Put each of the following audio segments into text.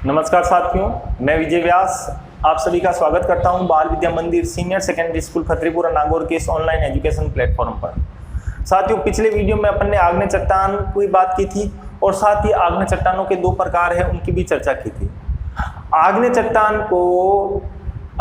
नमस्कार साथियों, मैं विजय व्यास आप सभी का स्वागत करता हूं बाल विद्या मंदिर सीनियर सेकेंडरी स्कूल खत्रीपुरा नागौर के इस ऑनलाइन एजुकेशन प्लेटफॉर्म पर। साथियों, पिछले वीडियो में अपन ने आग्नेय चट्टान की बात की थी और साथ ही आग्नेय चट्टानों के दो प्रकार हैं उनकी भी चर्चा की थी। आग्नेय चट्टान को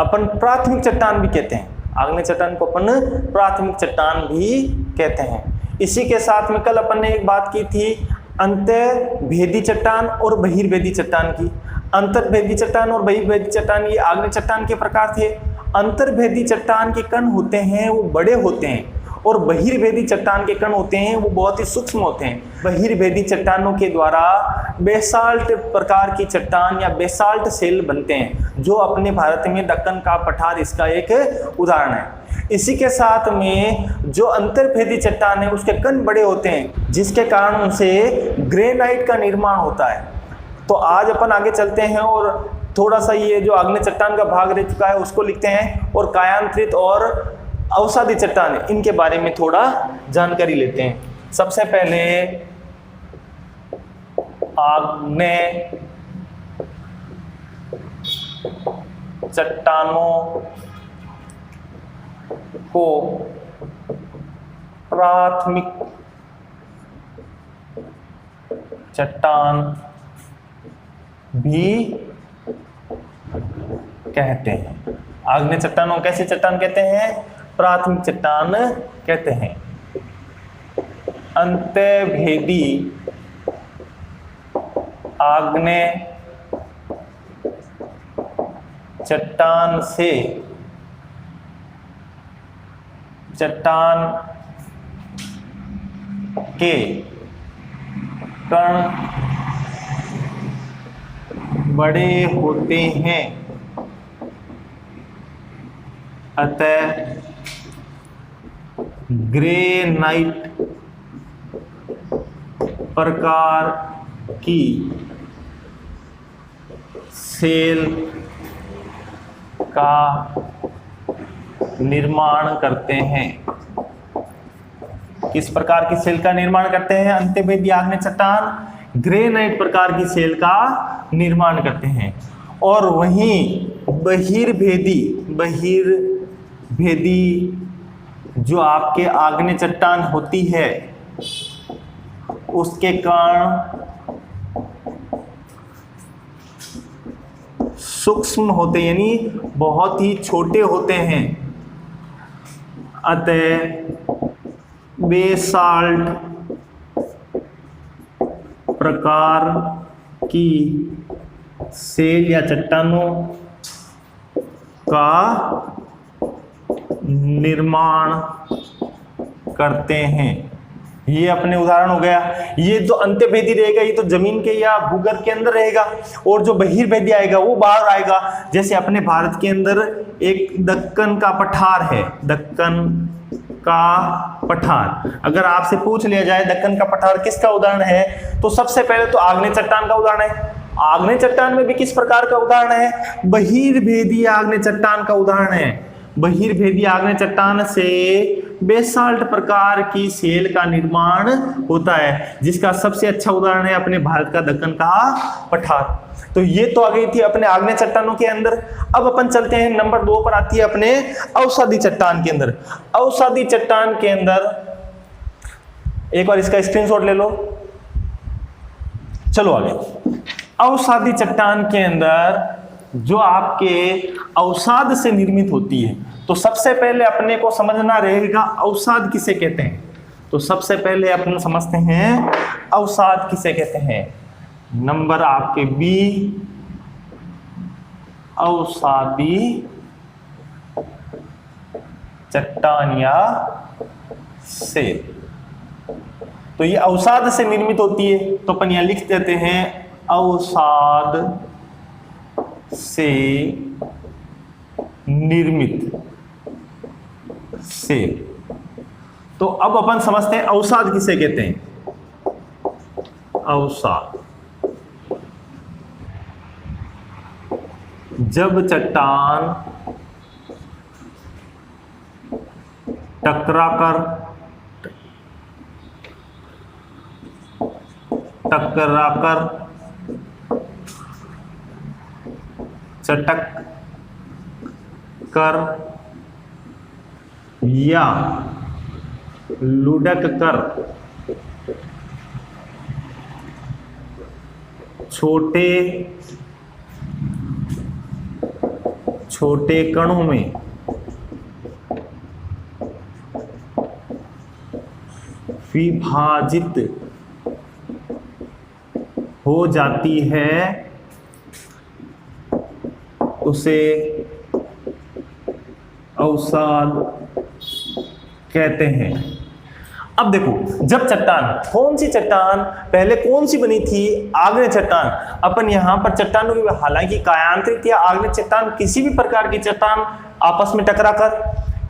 अपन प्राथमिक चट्टान भी कहते हैं, आग्नेय चट्टान को अपन प्राथमिक चट्टान भी कहते हैं। इसी के साथ में कल अपन ने एक बात की थी अंतर्भेदी चट्टान और बहिर्भेदी चट्टान की। अंतर्भेदी चट्टान और बहिर्भेदी चट्टान ये आग्नेय चट्टान के प्रकार थे। अंतर्भेदी चट्टान के कण होते हैं वो बड़े होते हैं और बहिर्भेदी चट्टान के कण होते हैं वो बहुत ही सूक्ष्म होते हैं। बहिर्भेदी चट्टानों के द्वारा बेसाल्ट प्रकार की चट्टान या बेसाल्ट सेल बनते हैं, जो अपने भारत में दक्कन का पठार इसका एक उदाहरण है। इसी के साथ में जो अंतर्भेदी चट्टान है उसके कण बड़े होते हैं, जिसके कारण उनसे ग्रेनाइट का निर्माण होता है। तो आज अपन आगे चलते हैं और थोड़ा सा ये जो आग्नेय चट्टान का भाग रह चुका है उसको लिखते हैं और कायांतरित और अवसादी चट्टान इनके बारे में थोड़ा जानकारी लेते हैं। सबसे पहले आग्नेय चट्टानों को प्राथमिक चट्टान भी कहते हैं। आग्नेय चट्टानों कैसी चट्टान कहते हैं? प्राथमिक चट्टान कहते हैं। अंतर्भेदी आग्नेय चट्टान से चट्टान के कण बड़े होते हैं, अतः ग्रेनाइट प्रकार की सेल का निर्माण करते हैं। किस प्रकार की सेल का निर्माण करते हैं? अंतर्भेदी आग्नेय चट्टान ग्रेनाइट प्रकार की सेल का निर्माण करते हैं। और वहीं बहिर्भेदी जो आपके आग्नेय चट्टान होती है उसके कण सूक्ष्म होते यानी बहुत ही छोटे होते हैं, अतः बेसाल्ट प्रकार की सेल या चट्टानों का निर्माण करते हैं। ये अपने उदाहरण हो गया। ये जो अंतर्भेदी रहेगा ये तो जमीन के या भूगर्भ के अंदर रहेगा और जो बहिर्भेदी आएगा वो बाहर आएगा। जैसे अपने भारत के अंदर एक दक्कन का पठार है, दक्कन का पठार। अगर आपसे पूछ लिया जाए दक्कन का पठार किसका उदाहरण है, तो सबसे पहले तो आग्नेय चट्टान का उदाहरण है। आग्नेय चट्टान में भी किस प्रकार का उदाहरण है? बहिर्भेदी आग्नेय चट्टान का उदाहरण है। बहिर्भेदी आग्नेय चट्टान से बेसाल्ट प्रकार की सेल का निर्माण होता है, जिसका सबसे अच्छा उदाहरण है अपने भारत का दक्कन का पठार। तो ये तो आ गई थी अपने आग्नेय चट्टानों के अंदर। अब अपन चलते हैं नंबर 2 पर, आती है अपने अवसादी चट्टान के अंदर। अवसादी चट्टान के अंदर एक बार इसका स्क्रीनशॉट ले लो। चलो आगे। अवसादी चट्टान के अंदर जो आपके अवसाद से निर्मित होती है, तो सबसे पहले अपने को समझना रहेगा अवसाद किसे कहते हैं। तो सबसे पहले अपन समझते हैं अवसाद किसे कहते हैं। नंबर आपके बी, अवसादी चट्टान या सेल। तो ये अवसाद से निर्मित होती है, तो अपन यहां लिख देते हैं अवसाद से निर्मित सेल। तो अब अपन समझते हैं अवसाद किसे कहते हैं। अवसाद जब चट्टान टकराकर चटक कर या लुढ़क कर छोटे छोटे कणों में विभाजित हो जाती है, उसे अवसाद कहते हैं। अब देखो, जब चट्टान, कौन सी चट्टान पहले कौन सी बनी थी? आग्नेय चट्टान। अपन यहां पर चट्टानों की, हालांकि कायांतरित या आग्नेय चट्टान किसी भी प्रकार की चट्टान आपस में टकरा कर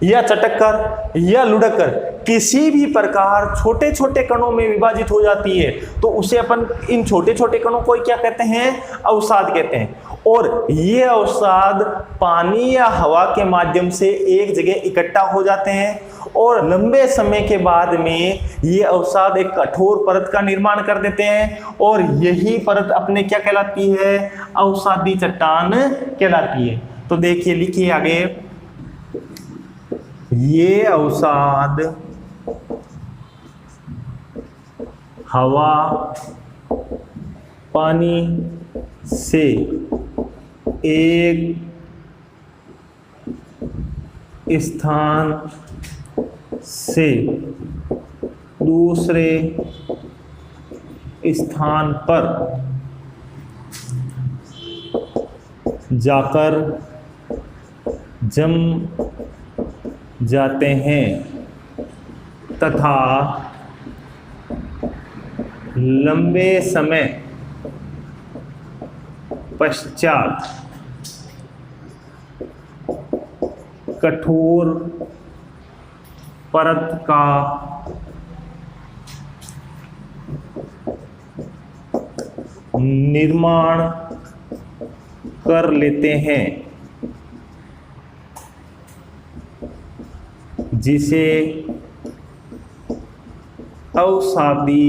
या चटक कर या लुढ़क कर किसी भी प्रकार छोटे छोटे कणों में विभाजित हो जाती है, तो उसे अपन इन छोटे छोटे कणों को क्या कहते हैं? अवसाद कहते हैं। और ये अवसाद पानी या हवा के माध्यम से एक जगह इकट्ठा हो जाते हैं और लंबे समय के बाद में ये अवसाद एक कठोर परत का निर्माण कर देते हैं और यही परत अपने क्या कहलाती है? अवसादी चट्टान कहलाती है। तो देखिए, लिखिए आगे, ये अवसाद हवा पानी से एक स्थान से दूसरे स्थान पर जाकर जम जाते हैं तथा लंबे समय पश्चात कठोर परत का निर्माण कर लेते हैं, जिसे अवसादी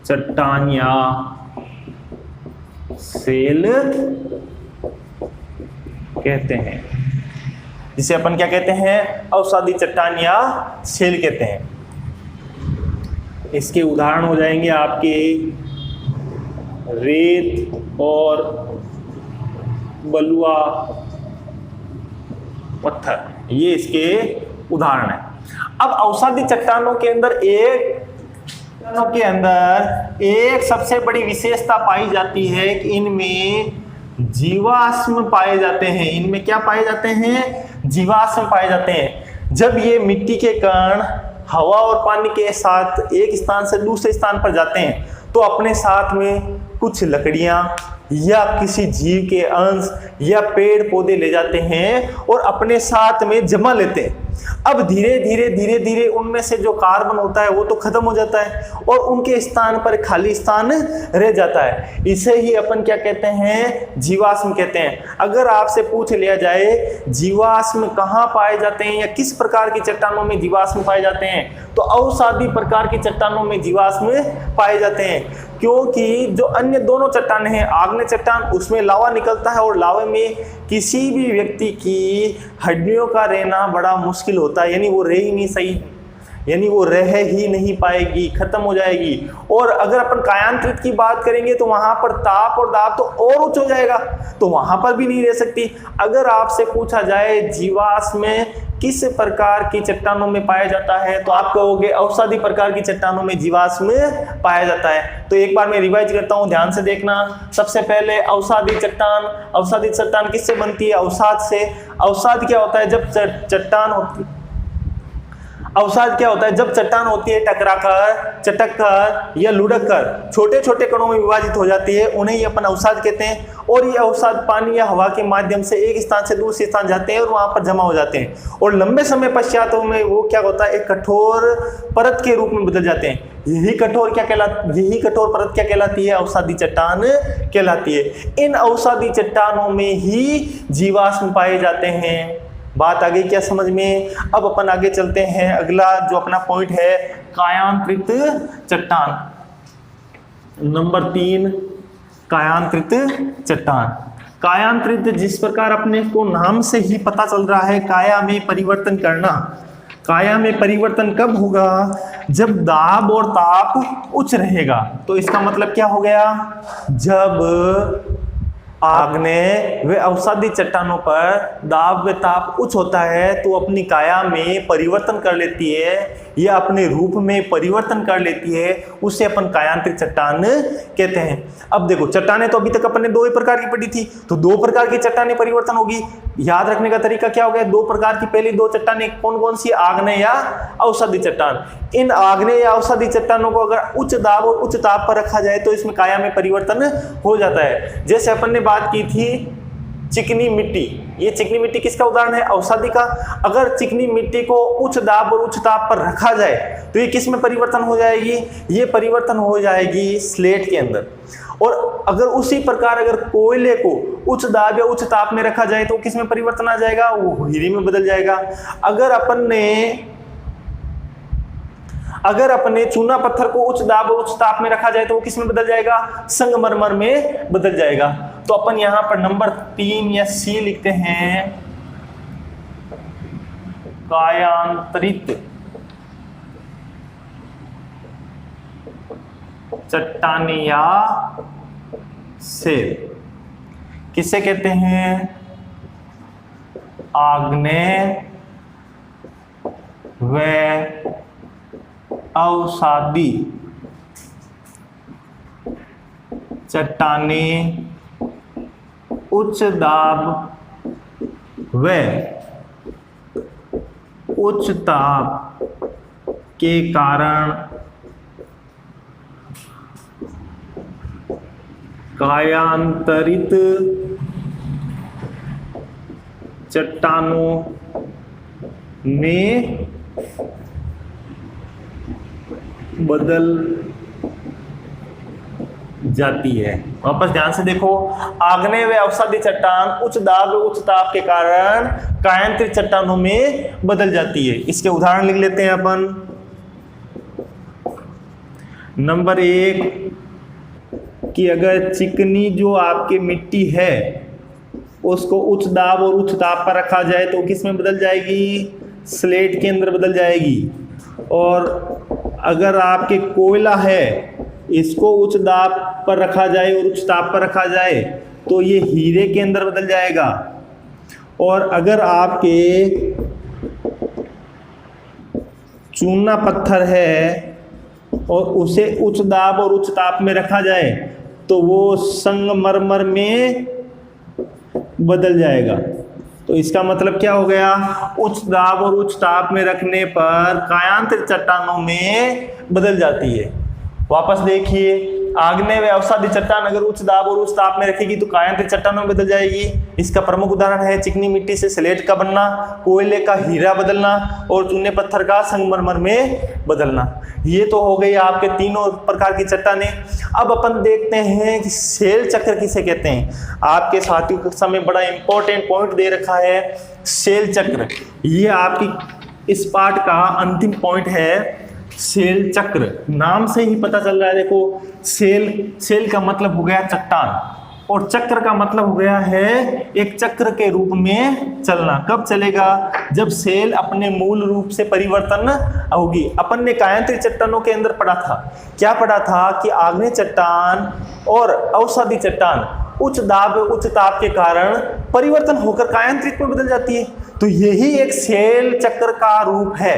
चट्टान या सेल कहते हैं। जिसे अपन क्या कहते हैं? अवसादी चट्टान या सेल कहते हैं। इसके उदाहरण हो जाएंगे आपके रेत और बलुआ पत्थर, ये इसके उदाहरण है। अब अवसादी चट्टानों के अंदर एक सबसे बड़ी विशेषता पाई जाती है कि इनमें जीवाश्म पाए जाते हैं। इनमें क्या पाए जाते हैं? जीवाश्म पाए जाते हैं। जब ये मिट्टी के कण हवा और पानी के साथ एक स्थान से दूसरे स्थान पर जाते हैं तो अपने साथ में कुछ लकड़ियां या किसी जीव के अंश या पेड़ पौधे ले जाते हैं और अपने साथ में जमा लेते हैं। अब धीरे धीरे उनमें से जो कार्बन होता है वो तो खत्म हो जाता है और उनके स्थान पर खाली स्थान रह जाता है। इसे ही अपन क्या कहते हैं? जीवाश्म कहते हैं। अगर आपसे पूछ लिया जाए जीवाश्म कहाँ पाए जाते हैं या किस प्रकार की चट्टानों में जीवाश्म पाए जाते हैं, तो अवसादी प्रकार की चट्टानों में जीवाश्म पाए जाते हैं। क्योंकि जो अन्य दोनों चट्टानें हैं, आग्नेय चट्टान, उसमें लावा निकलता है और लावे में किसी भी व्यक्ति की हड्डियों का रहना बड़ा मुश्किल होता है, यानी वो रह ही नहीं सही, यानी वो रह ही नहीं पाएगी, खत्म हो जाएगी। और अगर अपन कायांतरित की बात करेंगे तो वहां पर ताप और दाब तो और उच्च हो जाएगा, तो वहां पर भी नहीं रह सकती। अगर आपसे पूछा जाए जीवाश्म में किस प्रकार की चट्टानों में पाया जाता है, तो आप कहोगे अवसादी प्रकार की चट्टानों में जीवाश्म पाया जाता है। तो एक बार मैं रिवाइज करता हूं, ध्यान से देखना। सबसे पहले अवसादी चट्टान किससे बनती है? अवसाद से। अवसाद क्या होता है? जब चट्टान होती है, अवसाद क्या होता है? जब चट्टान होती है टकराकर, चटक कर या लुढ़क कर छोटे छोटे कणों में विभाजित हो जाती है, उन्हें ही अपन अवसाद कहते हैं। और ये अवसाद पानी या हवा के माध्यम से एक स्थान से दूसरे स्थान जाते हैं और वहां पर जमा हो जाते हैं और लंबे समय पश्चात में वो क्या होता है? एक कठोर परत के रूप में बदल जाते हैं। यही कठोर परत क्या कहलाती है? अवसादी चट्टान कहलाती है। इन अवसादी चट्टानों में ही जीवाश्म पाए जाते हैं। बात आ गई क्या समझ में? अब अपन आगे चलते हैं। अगला जो अपना पॉइंट है, कायांतरित चट्टान। नंबर 3, कायांतरित चट्टान। कायांतरित जिस प्रकार अपने को नाम से ही पता चल रहा है, काया में परिवर्तन करना। काया में परिवर्तन कब होगा? जब दाब और ताप उच्च रहेगा। तो इसका मतलब क्या हो गया? जब आग्नेय व अवसादी चट्टानों पर दाब व ताप उच्च होता है तो अपनी काया में परिवर्तन कर लेती है या अपने रूप में परिवर्तन कर लेती है, उसे अपन कायांतरित चट्टान कहते हैं। अब देखो, चट्टानें तो अभी तक अपन ने दो ही प्रकार की पढ़ी थी, तो दो प्रकार की चट्टानें परिवर्तन होगी। याद रखने का तरीका क्या हो गया? दो प्रकार की पहली दो चट्टानें कौन कौन सी? आग्नेय या अवसादी चट्टान। इन आग्नेय या अवसादी चट्टानों को अगर उच्च दाब और उच्च ताप पर रखा जाए तो इसमें काया में परिवर्तन हो जाता है। जैसे अपन ने बात की थी चिकनी मिट्टी, ये चिकनी मिट्टी किसका उदाहरण है? अवसादी का। अगर चिकनी मिट्टी को उच्च दाब और उच्च ताप पर रखा जाए तो ये किस में परिवर्तन हो जाएगी? ये परिवर्तन हो जाएगी स्लेट के अंदर। और अगर उसी प्रकार अगर कोयले को उच्च दाब या उच्च ताप में रखा जाए तो किस में परिवर्तन आ जाएगा? वो हीरे में बदल जाएगा। अगर अपने चूना पत्थर को उच्च दाब और उच्च ताप में रखा जाए तो वो किस में बदल जाएगा? संगमरमर में बदल जाएगा। तो अपन यहां पर नंबर 3 या सी लिखते हैं, कायांतरित चट्टानें या सेल। किसे कहते हैं? आग्नेय व अवसादी चट्टानें उच्च दाब व उच्च ताप के कारण कायांतरित चट्टानों में बदल जाती है। वापस ध्यान से देखो, आग्नेय व अवसादी चट्टान उच्च दाब व उच्च ताप के कारण कायांतरित चट्टानों में बदल जाती है। इसके उदाहरण लिख लेते हैं अपन। नंबर 1 कि अगर चिकनी जो आपकी मिट्टी है उसको उच्च दाब और उच्च ताप पर रखा जाए तो किस में बदल जाएगी? स्लेट के अंदर बदल जाएगी। और अगर आपके कोयला है, इसको उच्च दाब पर रखा जाए और उच्च ताप पर रखा जाए तो ये हीरे के अंदर बदल जाएगा। और अगर आपके चूना पत्थर है और उसे उच्च दाब और उच्च ताप में रखा जाए तो वो संगमरमर में बदल जाएगा। तो इसका मतलब क्या हो गया? उच्च दाब और उच्च ताप में रखने पर कायांतरित चट्टानों में बदल जाती है। वापस देखिए, आग्नेय व अवसादी चट्टान अगर उच्च दाब और उच्च ताप में रखेगी तो कायांतरित चट्टानों में बदल जाएगी। इसका प्रमुख उदाहरण है चिकनी मिट्टी से स्लेट का बनना, कोयले का हीरा बदलना और चूने पत्थर का संगमरमर में बदलना। ये तो हो गई आपके तीनों प्रकार की चट्टानें। अब अपन देखते हैं कि सेल चक्र किसे कहते हैं। आपके साथियों कक्षा में बड़ा इंपॉर्टेंट पॉइंट दे रखा है, सेल चक्र। ये आपकी इस पाठ का अंतिम पॉइंट है, सेल चक्र। नाम से ही पता चल रहा है, देखो सेल का मतलब हो गया चट्टान और चक्र का मतलब हो गया है एक चक्र के रूप में चलना। कब चलेगा? जब सेल अपने मूल रूप से परिवर्तन होगी। अपन ने कायांतरित चट्टानों के अंदर पढ़ा था, क्या पढ़ा था कि आग्नेय चट्टान और अवसादी चट्टान उच्च दाब उच्च ताप के कारण परिवर्तन होकर कायांतरित में बदल जाती है। तो यही एक सेल चक्र का रूप है,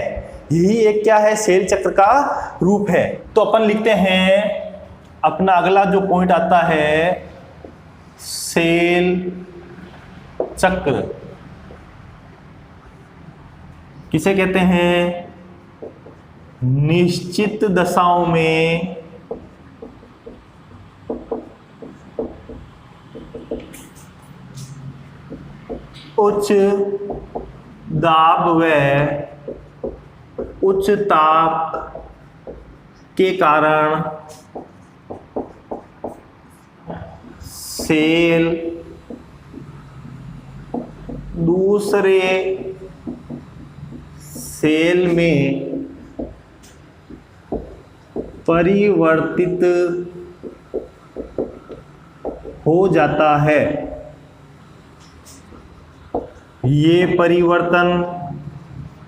यही एक क्या है? सेल चक्र का रूप है। तो अपन लिखते हैं, अपना अगला जो पॉइंट आता है सेल चक्र किसे कहते हैं? निश्चित दशाओं में उच्च दाब व उच्च ताप के कारण सेल दूसरे सेल में परिवर्तित हो जाता है। ये परिवर्तन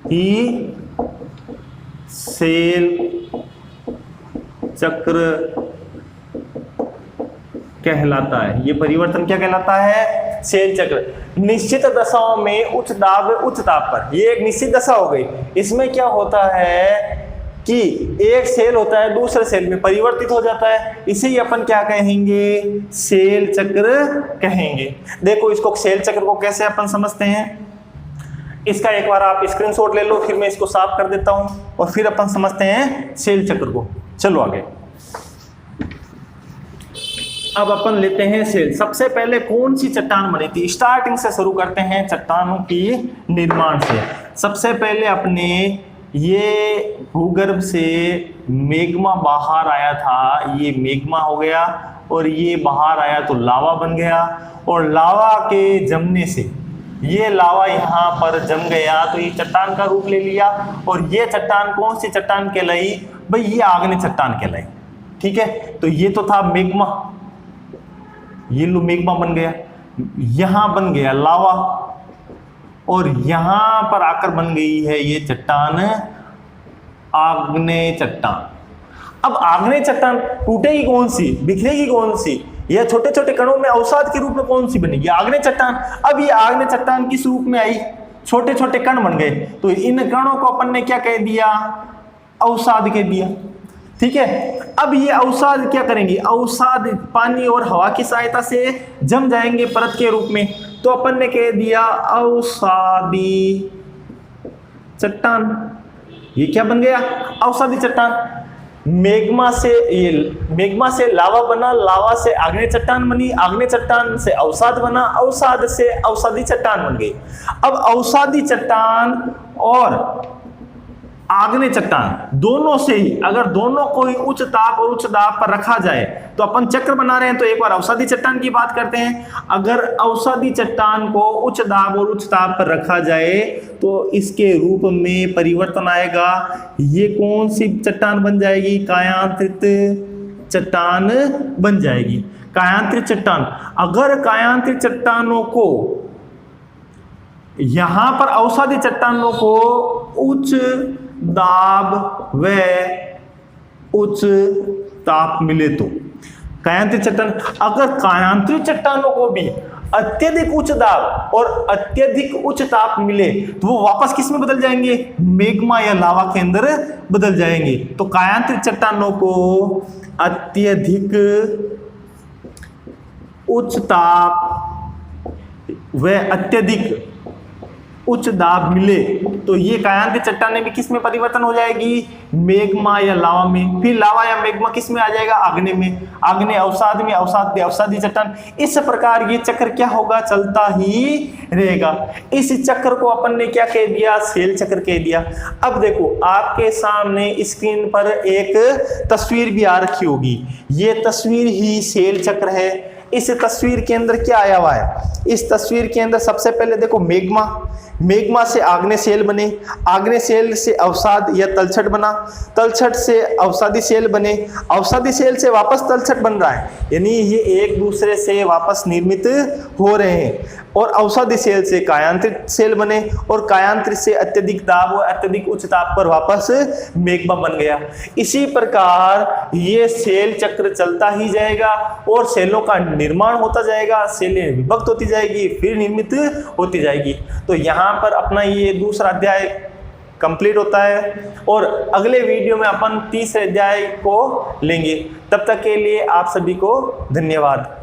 ही सेल चक्र कहलाता है। ये परिवर्तन क्या कहलाता है? सेल चक्र। निश्चित दशाओं में उच्च दाब उच्च ताप पर, ये एक निश्चित दशा हो गई। इसमें क्या होता है कि एक सेल होता है दूसरे सेल में परिवर्तित हो जाता है, इसे ही अपन क्या कहेंगे? सेल चक्र कहेंगे। देखो इसको सेल चक्र को कैसे अपन समझते हैं, इसका एक बार आप स्क्रीनशॉट ले लो, फिर मैं इसको साफ कर देता हूं और फिर अपन समझते हैं सेल चक्र को। चलो आगे। अब अपन लेते हैं सेल। सबसे पहले कौन सी चट्टान बनी थी? स्टार्टिंग से शुरू करते हैं चट्टानों की निर्माण से। सबसे पहले अपने ये भूगर्भ से मेग्मा बाहर आया था, ये मेग्मा हो गया और ये बाहर आया तो लावा बन गया, और लावा के जमने से ये लावा यहाँ पर जम गया तो ये चट्टान का रूप ले लिया। और ये चट्टान कौन सी चट्टान कहलाई भाई? ये आग्नेय चट्टान कहलाई। ठीक है, तो ये तो था मेग्मा, ये लो मेग्मा बन गया, यहां बन गया लावा और यहां पर आकर बन गई है ये चट्टान आग्नेय चट्टान। अब आग्नेय चट्टान टूटेगी कौन सी, बिखरेगी कौन सी? यह छोटे छोटे कणों में अवसाद के रूप में कौन सी बनेगी? आग्नेय चट्टान। अब ये आग्नेय चट्टान किस रूप में आई? छोटे छोटे कण बन गए, तो इन कणों को अपन ने क्या कह दिया? अवसाद कह दिया। ठीक है, अब ये अवसाद क्या करेंगे? अवसाद पानी और हवा की सहायता से जम जाएंगे परत के रूप में, तो अपन ने कह दिया अवसादी चट्टान। ये क्या बन गया? अवसादी चट्टान। मेग्मा से लावा बना, लावा से आग्नेय चट्टान बनी, आग्नेय चट्टान से अवसाद बना, अवसाद से अवसादी चट्टान बन गई। अब अवसादी चट्टान और आग्नेय चट्टान दोनों से ही अगर दोनों को ही उच्च ताप और उच्च दाब पर रखा जाए तो अपन चक्र बना रहे हैं, तो एक बार अवसादी चट्टान की बात करते हैं। अगर अवसादी चट्टान को उच्च दाब और उच्च ताप पर रखा जाए तो इसके रूप में परिवर्तन आएगा। ये कौन सी चट्टान बन जाएगी? कायांतरित चट्टान बन जाएगी। कायांतरित चट्टान। अगर कायांतरित चट्टानों को यहां पर अवसादी चट्टानों को उच्च दाब व उच्च ताप मिले तो कायांतरित चट्टान, अगर कायांतरित चट्टानों को भी अत्यधिक उच्च दाब और अत्यधिक उच्च ताप मिले तो वो वापस किस में बदल जाएंगे? मेग्मा या लावा के अंदर बदल जाएंगे। तो कायांतरित चट्टानों को अत्यधिक उच्च ताप व अत्यधिक उच्च दाब मिले तो ये कायांतरित चट्टानें भी किस में परिवर्तन हो जाएगी? मेग्मा या लावा में। फिर लावा या मेग्मा किस में आ जाएगा? आग्नेय में। आग्नेय अवसाद में, अवसाद अवसादी चट्टान। इस प्रकार ये चक्र क्या होगा? चलता ही रहेगा। इस चक्र को अपन ने क्या कह दिया? सेल चक्र कह दिया। अब देखो आपके सामने स्क्रीन पर एक तस्वीर भी आ रखी होगी, ये तस्वीर ही सेल चक्र है। इस तस्वीर के अंदर क्या आया हुआ है? इस तस्वीर के अंदर सबसे पहले देखो मेग्मा, मेग्मा से आग्नेय सेल बने, आग्नेय सेल से अवसाद या तलछट बना, तलछट से अवसादी सेल बने, अवसादी सेल से वापस तलछट बन रहा है, यानी ये एक दूसरे से वापस निर्मित हो रहे हैं। और अवसादी सेल से कायांतरित सेल बने और कायांतरित से अत्यधिक दाब और अत्यधिक उच्च ताप पर वापस मेग्मा बन गया। इसी प्रकार ये सेल चक्र चलता ही जाएगा और सेलों का निर्माण होता जाएगा, सेलें विभक्त होती जाएगी, फिर निर्मित होती जाएगी। तो यहाँ पर अपना ये दूसरा अध्याय कंप्लीट होता है और अगले वीडियो में अपन तीसरे अध्याय को लेंगे। तब तक के लिए आप सभी को धन्यवाद।